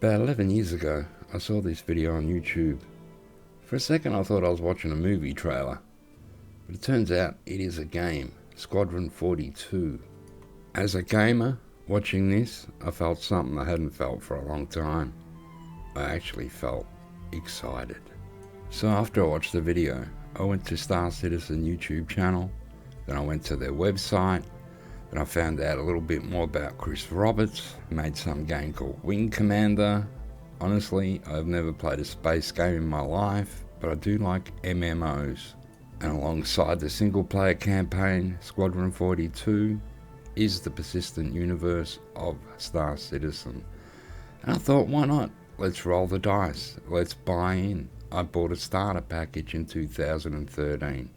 About 11 years ago, I saw this video on YouTube. For a second I thought I was watching a movie trailer, but it turns out it is a game, Squadron 42. As a gamer, watching this, I felt something I hadn't felt for a long time. I actually felt excited. So after I watched the video, I went to Star Citizen YouTube channel, then I went to their website, then I found out a little bit more about Chris Roberts, made some game called Wing Commander. Honestly, I've never played a space game in my life, but I do like MMOs. And alongside the single player campaign, Squadron 42 is the persistent universe of Star Citizen. And I thought, why not? Let's roll the dice. Let's buy in. I bought a starter package in 2013.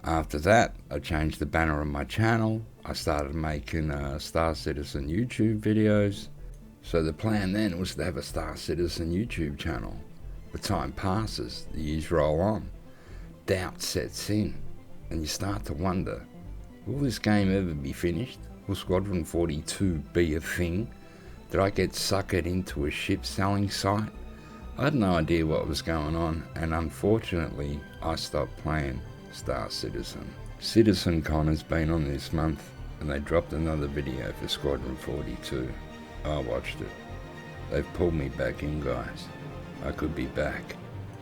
After that, I changed the banner on my channel. I started making Star Citizen YouTube videos. So the plan then was to have a Star Citizen YouTube channel. The time passes, the years roll on. Doubt sets in, and you start to wonder, will this game ever be finished? Will Squadron 42 be a thing? Did I get suckered into a ship selling site? I had no idea what was going on, and unfortunately, I stopped playing Star Citizen. CitizenCon has been on this month, and they dropped another video for Squadron 42. I watched it. They've pulled me back in, guys. I could be back.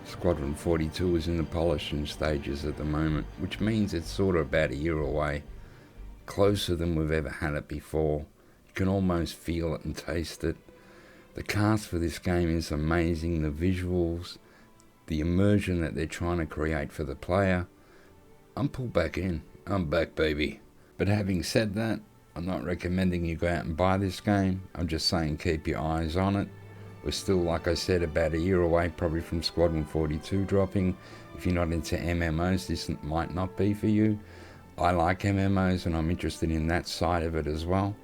Squadron 42 is in the polishing stages at the moment, which means it's sort of about a year away. Closer than we've ever had it before. You can almost feel it and taste it. The cast for this game is amazing, the visuals, the immersion that they're trying to create for the player. I'm pulled back in. I'm back, baby. But having said that, I'm not recommending you go out and buy this game. I'm just saying keep your eyes on it. We're still, like I said, about a year away probably from Squadron 42 dropping. If you're not into MMOs, this might not be for you. I like MMOs and I'm interested in that side of it as well.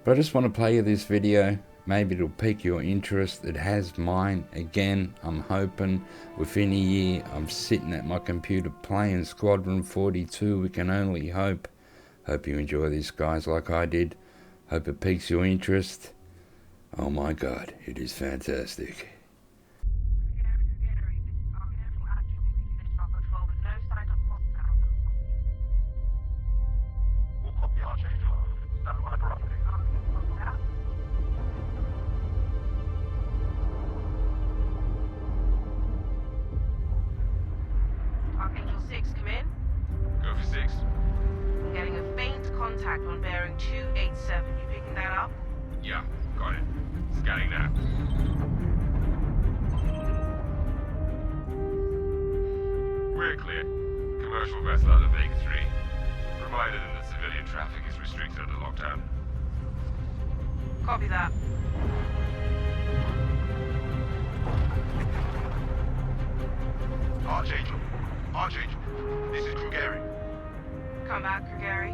But I just want to play you this video. Maybe it'll pique your interest. It has mine. Again, I'm hoping within a year I'm sitting at my computer playing Squadron 42. We can only hope. Hope you enjoy this, guys, like I did. Hope it piques your interest. Oh my God, it is fantastic. Archangel 6, come in. Go for 6. I'm getting a faint contact on bearing 287. You picking that up? Yeah, got it. Scanning now. We're clear. Commercial vessel out of Vega 3. Provided that civilian traffic is restricted under lockdown. Copy that. Archangel, this is Gary. Come back, Gary.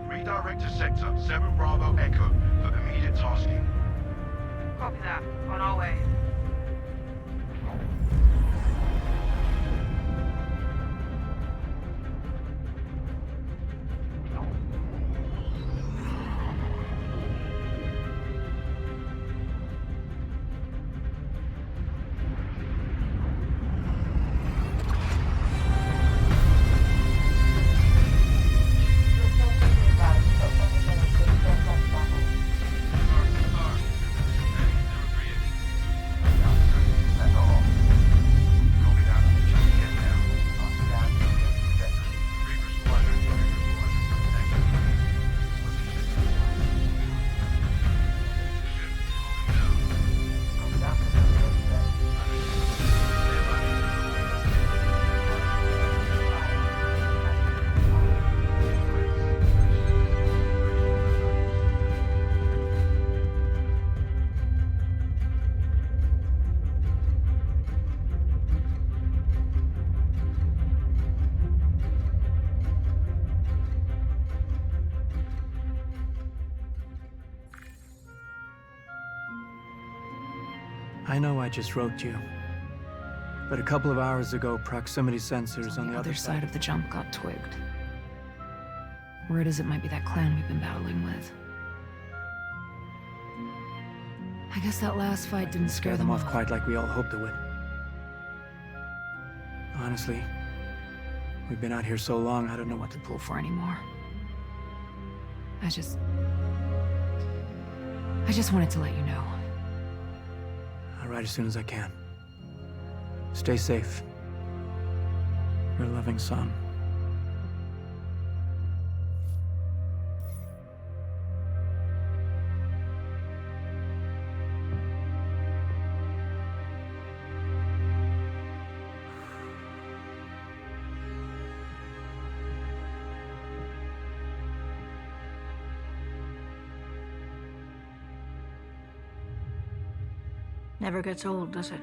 Redirect to sector 7 Bravo Echo for immediate tasking. Copy that. On our way. I know I just wrote you, but a couple of hours ago, proximity sensors on the other side of the jump got twigged. Word is it might be that clan we've been battling with. I guess that last fight didn't Scare them off quite like we all hoped it would. Honestly, we've been out here so long, I don't know what to pull for anymore. I just wanted to let you know. I'll ride as soon as I can. Stay safe. Your loving son. Never gets old, does it?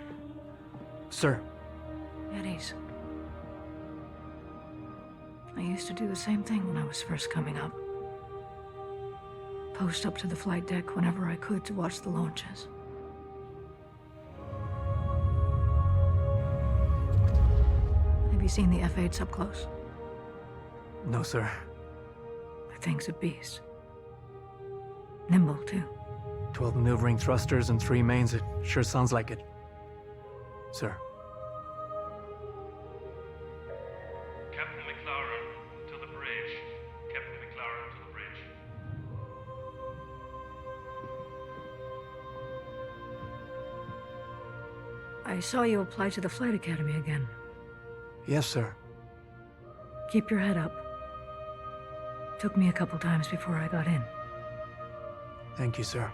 Sir. Eddies. I used to do the same thing when I was first coming up. Post up to the flight deck whenever I could to watch the launches. Have you seen the F-8s up close? No, sir. The thing's a beast. Nimble, too. 12 maneuvering thrusters and 3 mains. It sure sounds like it. Sir. Captain McLaren, to the bridge. Captain McLaren, to the bridge. I saw you apply to the Flight Academy again. Yes, sir. Keep your head up. Took me a couple times before I got in. Thank you, sir.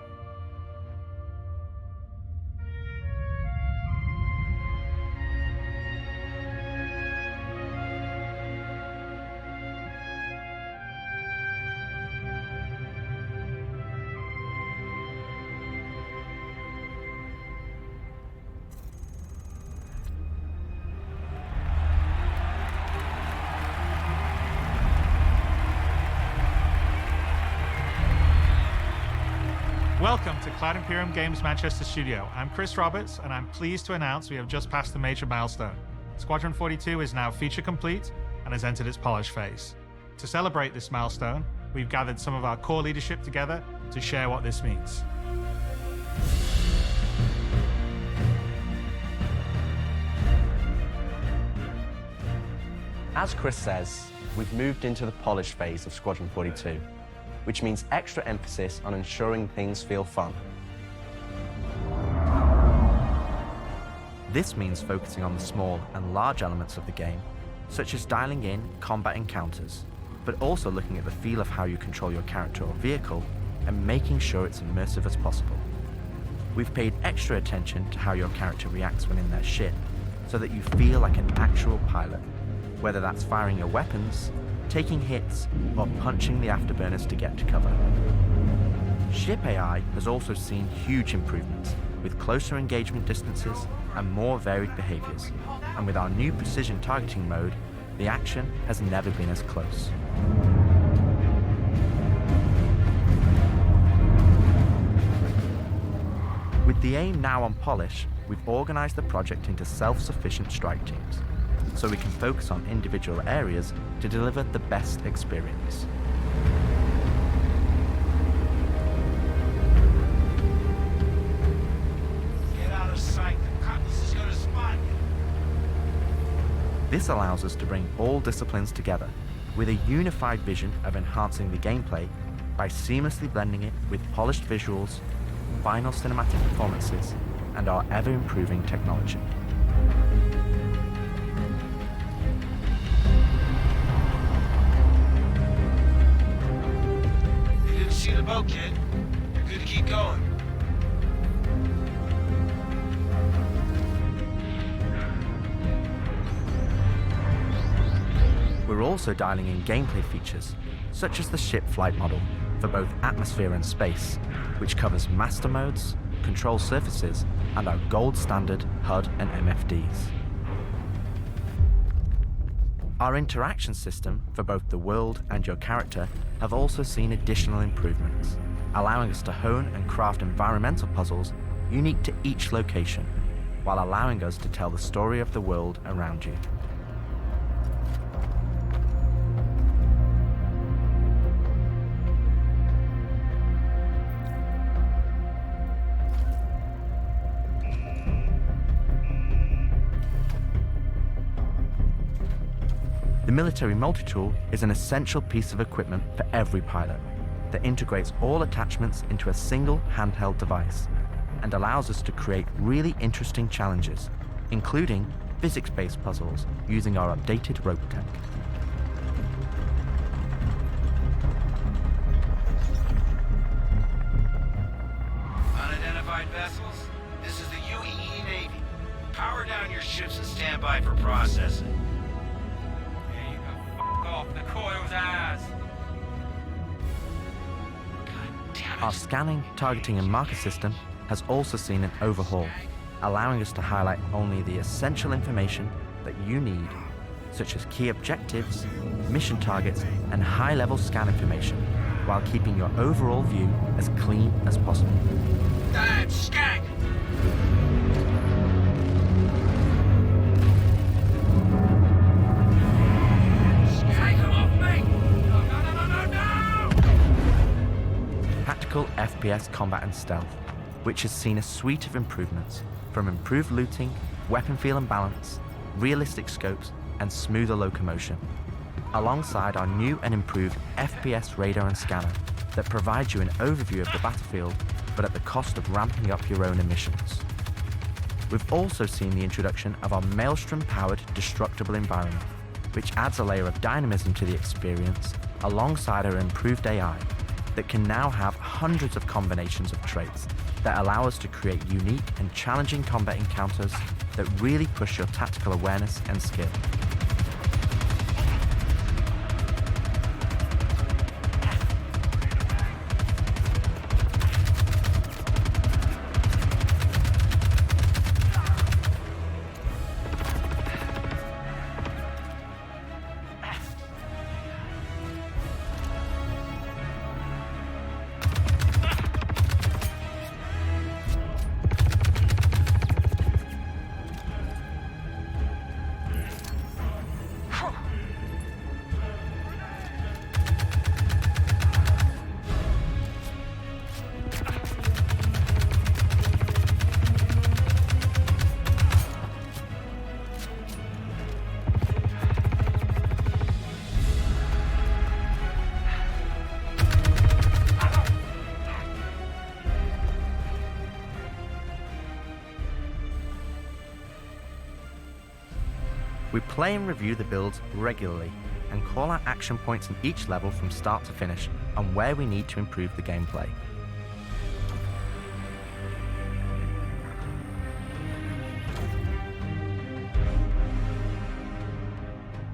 Welcome to Cloud Imperium Games Manchester Studio. I'm Chris Roberts, and I'm pleased to announce we have just passed a major milestone. Squadron 42 is now feature complete and has entered its polish phase. To celebrate this milestone, we've gathered some of our core leadership together to share what this means. As Chris says, we've moved into the polish phase of Squadron 42, which means extra emphasis on ensuring things feel fun. This means focusing on the small and large elements of the game, such as dialing in combat encounters, but also looking at the feel of how you control your character or vehicle and making sure it's immersive as possible. We've paid extra attention to how your character reacts when in their ship, so that you feel like an actual pilot, whether that's firing your weapons, taking hits, or punching the afterburners to get to cover. Ship AI has also seen huge improvements, with closer engagement distances and more varied behaviors. And with our new precision targeting mode, the action has never been as close. With the aim now on polish, we've organized the project into self-sufficient strike teams, so we can focus on individual areas to deliver the best experience. Get out of sight. The cutlass is gonna spot you. This allows us to bring all disciplines together with a unified vision of enhancing the gameplay by seamlessly blending it with polished visuals, final cinematic performances, and our ever-improving technology. You didn't see the boat, kid. You're good to keep going. We're also dialing in gameplay features, such as the ship flight model, for both atmosphere and space, which covers master modes, control surfaces, and our gold standard HUD and MFDs. Our interaction system for both the world and your character have also seen additional improvements, allowing us to hone and craft environmental puzzles unique to each location, while allowing us to tell the story of the world around you. The military multi-tool is an essential piece of equipment for every pilot that integrates all attachments into a single handheld device and allows us to create really interesting challenges, including physics-based puzzles using our updated rope tech. Unidentified vessels, this is the UEE Navy. Power down your ships and stand by for processing. There you go. F*** off the coil's ass. God damn it. Our scanning, targeting, and marker system has also seen an overhaul, allowing us to highlight only the essential information that you need, such as key objectives, mission targets, and high-level scan information, while keeping your overall view as clean as possible. Damn skank! Take him off me! No! Tactical FPS combat and stealth, which has seen a suite of improvements, from improved looting, weapon feel and balance, realistic scopes, and smoother locomotion, alongside our new and improved FPS radar and scanner that provides you an overview of the battlefield, but at the cost of ramping up your own emissions. We've also seen the introduction of our Maelstrom-powered destructible environment, which adds a layer of dynamism to the experience, alongside our improved AI that can now have hundreds of combinations of traits that allow us to create unique and challenging combat encounters that really push your tactical awareness and skill. We play and review the builds regularly and call out action points in each level from start to finish on where we need to improve the gameplay.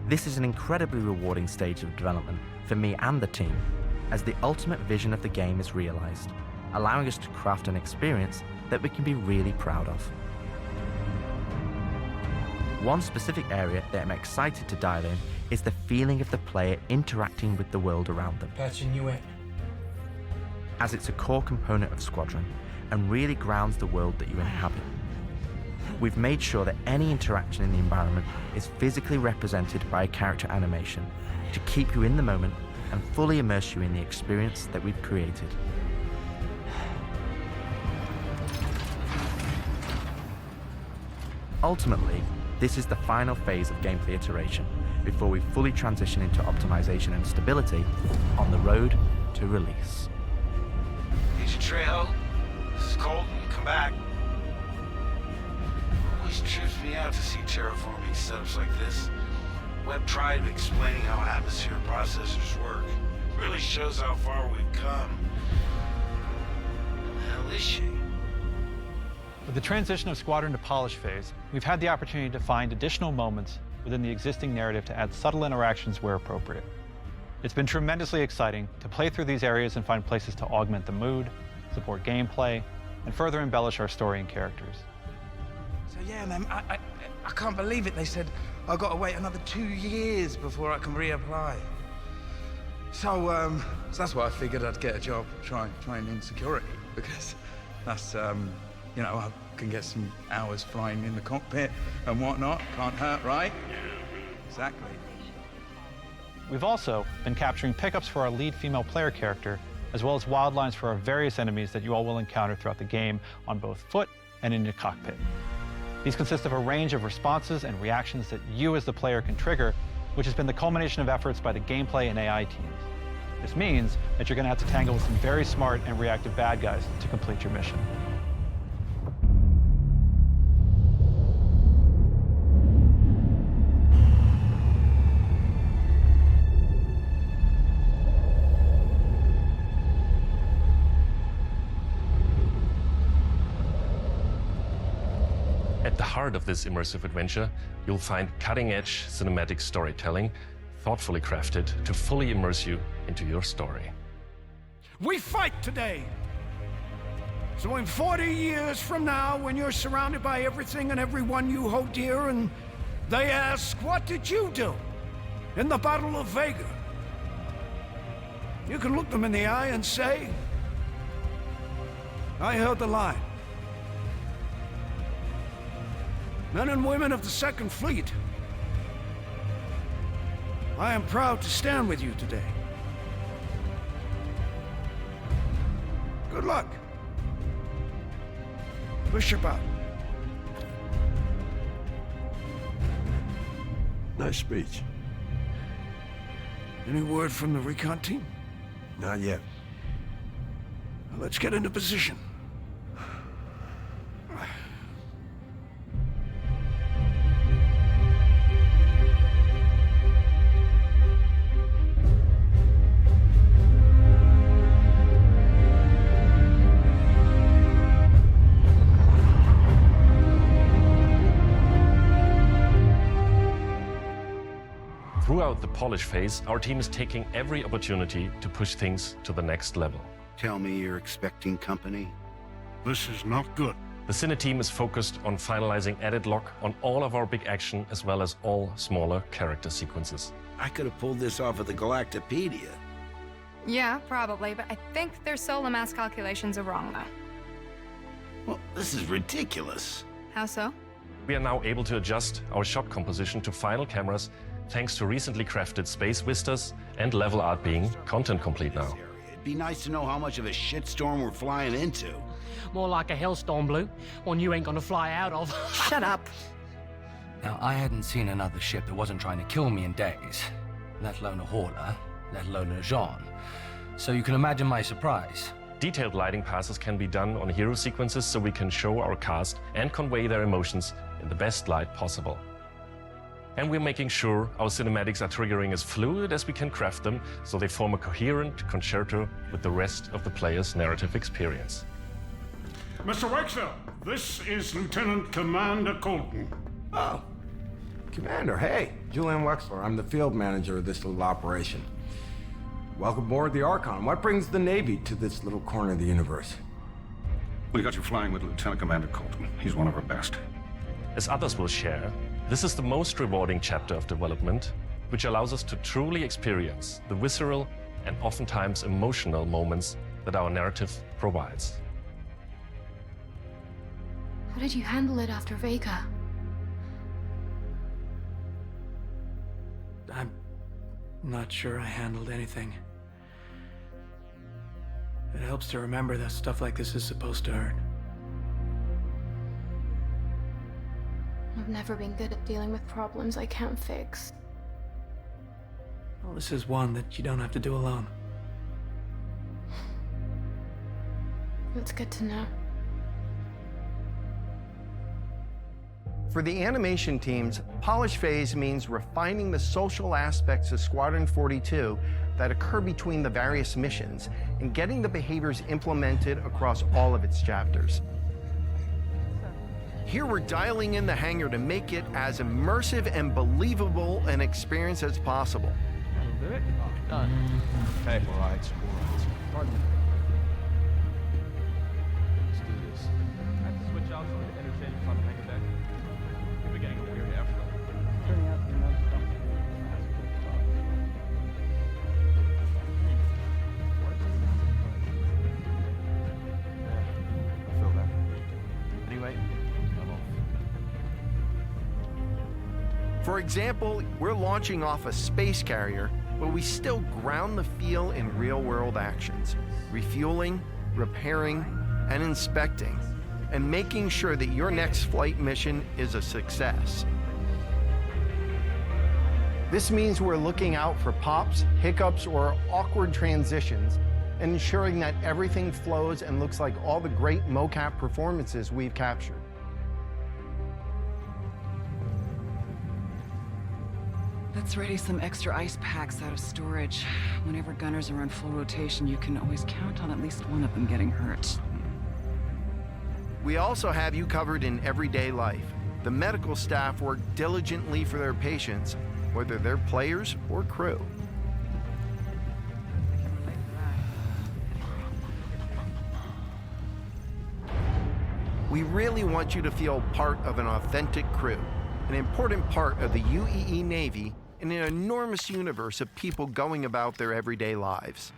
This is an incredibly rewarding stage of development for me and the team, as the ultimate vision of the game is realized, allowing us to craft an experience that we can be really proud of. One specific area that I'm excited to dial in is the feeling of the player interacting with the world around them, Patching you in. as it's a core component of Squadron and really grounds the world that you inhabit. We've made sure that any interaction in the environment is physically represented by a character animation to keep you in the moment and fully immerse you in the experience that we've created. Ultimately, this is the final phase of gameplay iteration before we fully transition into optimization and stability on the road to release. Agent Trejo, this is Colton. Come back. Always trips me out to see terraforming setups like this. Web tried explaining how atmosphere processors work. Really shows how far we've come. What the hell is she? With the transition of Squadron to polish phase, we've had the opportunity to find additional moments within the existing narrative to add subtle interactions where appropriate. It's been tremendously exciting to play through these areas and find places to augment the mood, support gameplay, and further embellish our story and characters. So yeah, man, I can't believe it. They said I've got to wait another 2 years before I can reapply. So that's why I figured I'd get a job trying in security, because that's, you know, I can get some hours flying in the cockpit and whatnot. Can't hurt, right? Exactly. We've also been capturing pickups for our lead female player character, as well as wildlines for our various enemies that you all will encounter throughout the game on both foot and in your cockpit. These consist of a range of responses and reactions that you as the player can trigger which has been the culmination of efforts by the gameplay and AI teams. This means that you're going to have to tangle with some very smart and reactive bad guys to complete your mission. At the heart of this immersive adventure, you'll find cutting-edge cinematic storytelling, thoughtfully crafted to fully immerse you into your story. We fight today. So in 40 years from now, when you're surrounded by everything and everyone you hold dear, and they ask, what did you do in the Battle of Vega? You can look them in the eye and say, I held the line. Men and women of the Second Fleet, I am proud to stand with you today. Good luck. Bishop out. Nice speech. Any word from the recon team? Not yet. Well, let's get into position. Throughout the polish phase, our team is taking every opportunity to push things to the next level. Tell me you're expecting company? This is not good. The Cine team is focused on finalizing edit lock on all of our big action as well as all smaller character sequences. I could have pulled this off at the Galactopedia. Yeah, probably, but I think their solar mass calculations are wrong, though. Well, this is ridiculous. How so? We are now able to adjust our shot composition to final cameras thanks to recently crafted space vistas and level art being content complete now. It'd be nice to know how much of a shitstorm we're flying into. More like a hellstorm, Blue. One you ain't gonna fly out of. Shut up. Now, I hadn't seen another ship that wasn't trying to kill me in days, let alone a hauler, let alone a Jean. So you can imagine my surprise. Detailed lighting passes can be done on hero sequences so we can show our cast and convey their emotions in the best light possible. And we're making sure our cinematics are triggering as fluid as we can craft them so they form a coherent concerto with the rest of the player's narrative experience. Mr. Wexler, this is Lieutenant Commander Colton. Oh, Commander, hey. Julian Wexler, I'm the field manager of this little operation. Welcome aboard the Archon. What brings the Navy to this little corner of the universe? We got you flying with Lieutenant Commander Colton. He's one of our best. As others will share, this is the most rewarding chapter of development, which allows us to truly experience the visceral and oftentimes emotional moments that our narrative provides. How did you handle it after Vega? I'm not sure I handled anything. It helps to remember that stuff like this is supposed to hurt. I've never been good at dealing with problems I can't fix. Well, this is one that you don't have to do alone. That's good to know. For the animation teams, polish phase means refining the social aspects of Squadron 42 that occur between the various missions and getting the behaviors implemented across all of its chapters. Here we're dialing in the hangar to make it as immersive and believable an experience as possible. Do it? Done. Okay. All right. Pardon me. Let's do this. I have to switch out some of the interchange on the hangar deck. We're getting a weird airflow. Turning out the amount of stuff. I feel that. Anyway. For example, we're launching off a space carrier, but we still ground the feel in real-world actions, refueling, repairing, and inspecting, and making sure that your next flight mission is a success. This means we're looking out for pops, hiccups, or awkward transitions, and ensuring that everything flows and looks like all the great mocap performances we've captured. Let's ready some extra ice packs out of storage. Whenever gunners are on full rotation, you can always count on at least one of them getting hurt. We also have you covered in everyday life. The medical staff work diligently for their patients, whether they're players or crew. We really want you to feel part of an authentic crew, an important part of the UEE Navy in an enormous universe of people going about their everyday lives.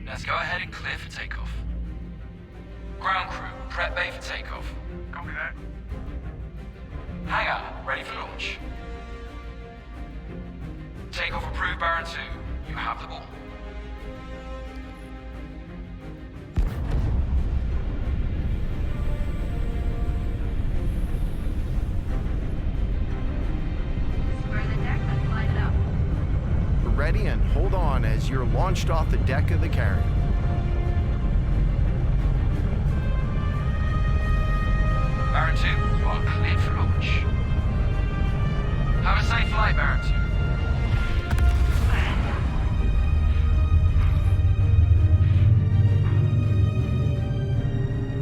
Let's go ahead and clear for takeoff. Ground crew, prep bay for takeoff. Copy that. Hangar, ready for launch. Takeoff approved, Baron 2. You have the ball. Ready and hold on as you're launched off the deck of the carrier. Baron 2, you are cleared for launch. Have a safe flight, Baron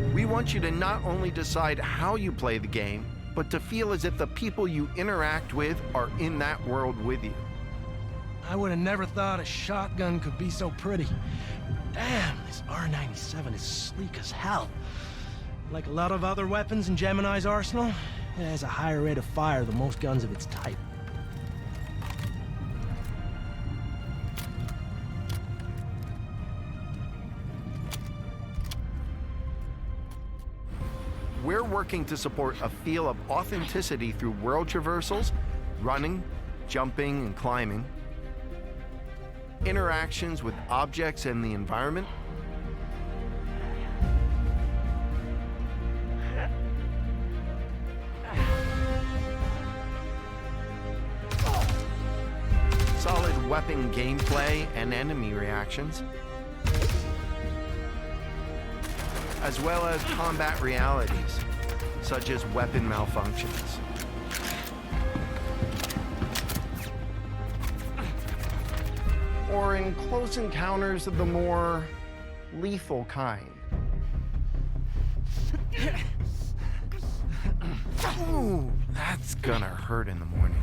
2. We want you to not only decide how you play the game, but to feel as if the people you interact with are in that world with you. I would have never thought a shotgun could be so pretty. Damn, this R97 is sleek as hell. Like a lot of other weapons in Gemini's arsenal, it has a higher rate of fire than most guns of its type. We're working to support a feel of authenticity through world traversals, running, jumping, and climbing, interactions with objects and the environment, solid weapon gameplay and enemy reactions, as well as combat realities, such as weapon malfunctions. Or in close encounters of the more lethal kind. Ooh, that's gonna hurt in the morning.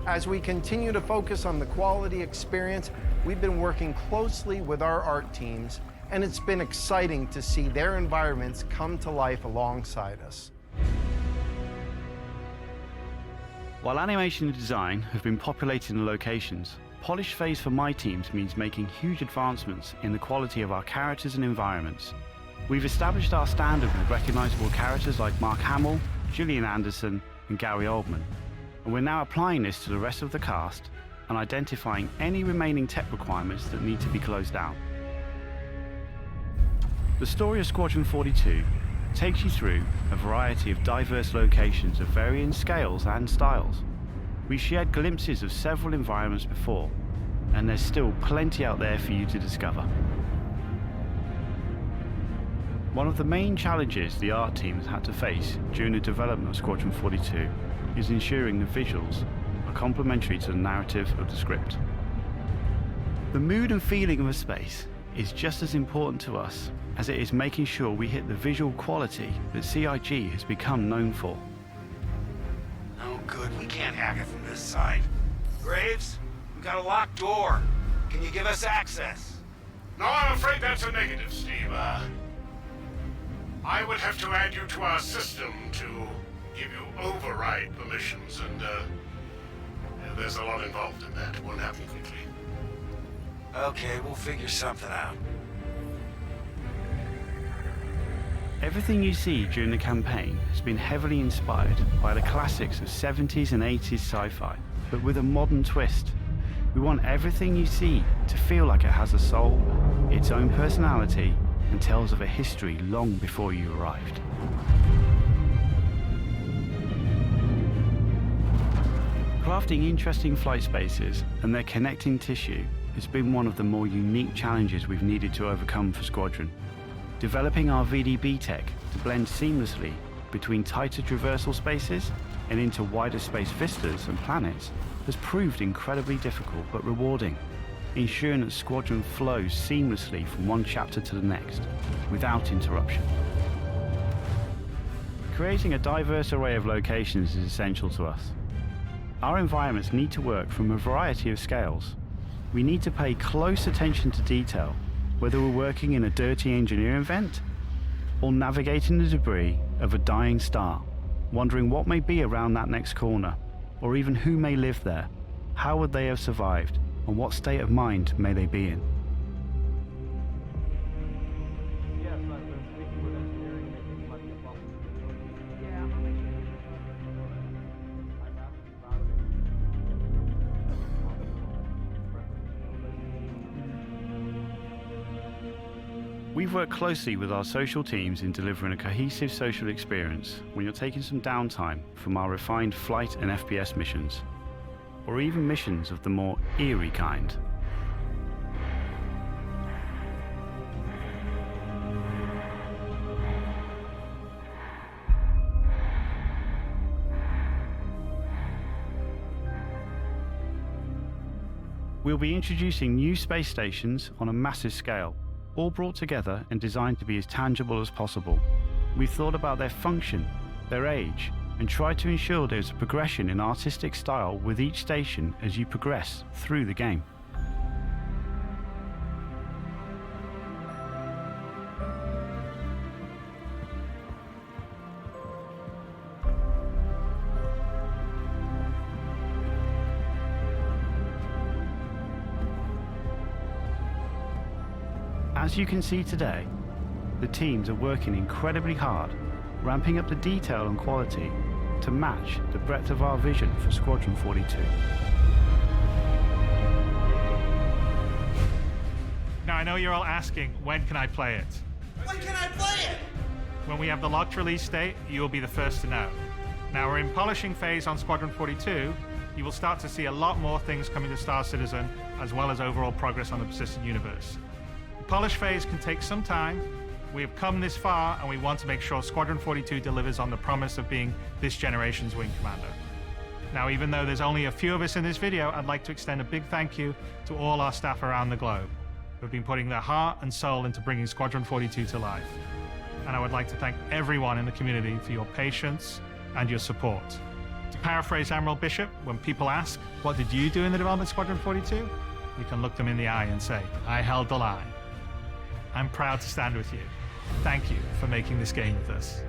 As we continue to focus on the quality experience, we've been working closely with our art teams, and it's been exciting to see their environments come to life alongside us. While animation and design have been populating the locations, polish phase for my teams means making huge advancements in the quality of our characters and environments. We've established our standard with recognizable characters like Mark Hamill, Gillian Anderson, and Gary Oldman, and we're now applying this to the rest of the cast and identifying any remaining tech requirements that need to be closed out. The story of Squadron 42 takes you through a variety of diverse locations of varying scales and styles. We shared glimpses of several environments before, and there's still plenty out there for you to discover. One of the main challenges the art team has had to face during the development of Squadron 42 is ensuring the visuals are complementary to the narrative of the script. The mood and feeling of a space is just as important to us as it is making sure we hit the visual quality that CIG has become known for. Oh, good. We can't hack it from this side. Graves, we got a locked door. Can you give us access? No, I'm afraid that's a negative, Steve. I would have to add you to our system to give you override permissions, and there's a lot involved in that. It won't happen quickly. Okay, we'll figure something out. Everything you see during the campaign has been heavily inspired by the classics of 70s and 80s sci-fi, but with a modern twist. We want everything you see to feel like it has a soul, its own personality, and tells of a history long before you arrived. Crafting interesting flight spaces and their connecting tissue has been one of the more unique challenges we've needed to overcome for Squadron. Developing our VDB tech to blend seamlessly between tighter traversal spaces and into wider space vistas and planets has proved incredibly difficult but rewarding, ensuring that Squadron flows seamlessly from one chapter to the next, without interruption. Creating a diverse array of locations is essential to us. Our environments need to work from a variety of scales. We need to pay close attention to detail, whether we're working in a dirty engineering vent or navigating the debris of a dying star, wondering what may be around that next corner, or even who may live there, how would they have survived, and what state of mind may they be in. We've worked closely with our social teams in delivering a cohesive social experience when you're taking some downtime from our refined flight and FPS missions, or even missions of the more eerie kind. We'll be introducing new space stations on a massive scale, all brought together and designed to be as tangible as possible. We've thought about their function, their age, and tried to ensure there's a progression in artistic style with each station as you progress through the game. As you can see today, the teams are working incredibly hard, ramping up the detail and quality to match the breadth of our vision for Squadron 42. Now I know you're all asking, when can I play it? When can I play it? When we have the locked release date, you will be the first to know. Now we're in polishing phase on Squadron 42. You will start to see a lot more things coming to Star Citizen, as well as overall progress on the persistent universe. The polish phase can take some time. We have come this far, and we want to make sure Squadron 42 delivers on the promise of being this generation's wing commander. Now, even though there's only a few of us in this video, I'd like to extend a big thank you to all our staff around the globe who have been putting their heart and soul into bringing Squadron 42 to life. And I would like to thank everyone in the community for your patience and your support. To paraphrase Admiral Bishop, when people ask, what did you do in the development of Squadron 42? You can look them in the eye and say, I held the line. I'm proud to stand with you. Thank you for making this game with us.